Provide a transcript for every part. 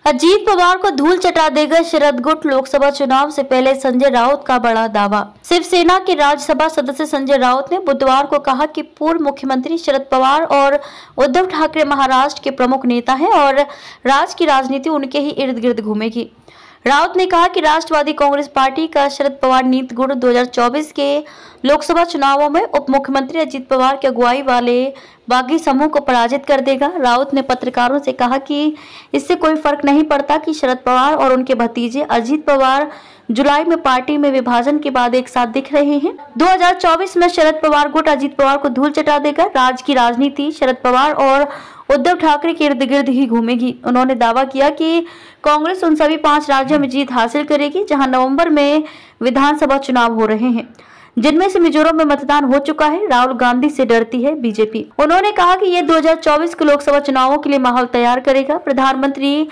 अजीत पवार को धूल चटा देगा शरद गुट। लोकसभा चुनाव से पहले संजय राउत का बड़ा दावा। शिवसेना के राज्यसभा सदस्य संजय राउत ने बुधवार को कहा कि पूर्व मुख्यमंत्री शरद पवार और उद्धव ठाकरे महाराष्ट्र के प्रमुख नेता हैं और राज्य की राजनीति उनके ही इर्द गिर्द घूमेगी। राउत ने कहा कि राष्ट्रवादी कांग्रेस पार्टी का शरद पवार नीति गुट 2024 के लोकसभा चुनावों में उप मुख्यमंत्री अजीत पवार की अगुवाई वाले बागी समूह को पराजित कर देगा। राउत ने पत्रकारों से कहा कि इससे कोई फर्क नहीं पड़ता कि शरद पवार और उनके भतीजे अजीत पवार जुलाई में पार्टी में विभाजन के बाद एक साथ दिख रहे हैं। 2024 में शरद पवार गुट अजीत पवार को धूल चटा देगा। राज्य की राजनीति शरद पवार और उद्धव ठाकरे के इर्द गिर्द ही घूमेगी। उन्होंने दावा किया कि कांग्रेस उन सभी 5 राज्यों में जीत हासिल करेगी जहां नवंबर में विधानसभा चुनाव हो रहे हैं, जिनमें से मिजोरम में मतदान हो चुका है। राहुल गांधी से डरती है बीजेपी। उन्होंने कहा कि ये 2024 के लोकसभा चुनावों के लिए माहौल तैयार करेगा। प्रधानमंत्री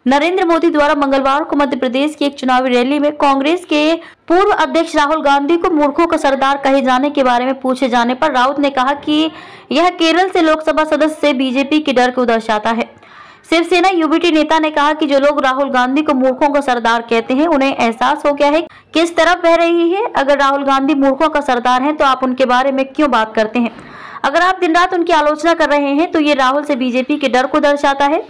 नरेंद्र मोदी द्वारा मंगलवार को मध्य प्रदेश की एक चुनावी रैली में कांग्रेस के पूर्व अध्यक्ष राहुल गांधी को मूर्खों का सरदार कहे जाने के बारे में पूछे जाने पर राउत ने कहा कि यह केरल से लोकसभा सदस्य से बीजेपी के डर को दर्शाता है। शिवसेना यूबीटी नेता ने कहा कि जो लोग राहुल गांधी को मूर्खों का सरदार कहते हैं उन्हें एहसास हो गया है किस तरफ बह रही है। अगर राहुल गांधी मूर्खों का सरदार हैं तो आप उनके बारे में क्यों बात करते हैं? अगर आप दिन रात उनकी आलोचना कर रहे हैं तो ये राहुल से बीजेपी के डर को दर्शाता है।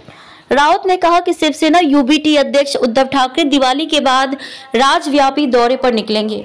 राउत ने कहा कि शिवसेना यूबीटी अध्यक्ष उद्धव ठाकरे दिवाली के बाद राज्यव्यापी दौरे पर निकलेंगे।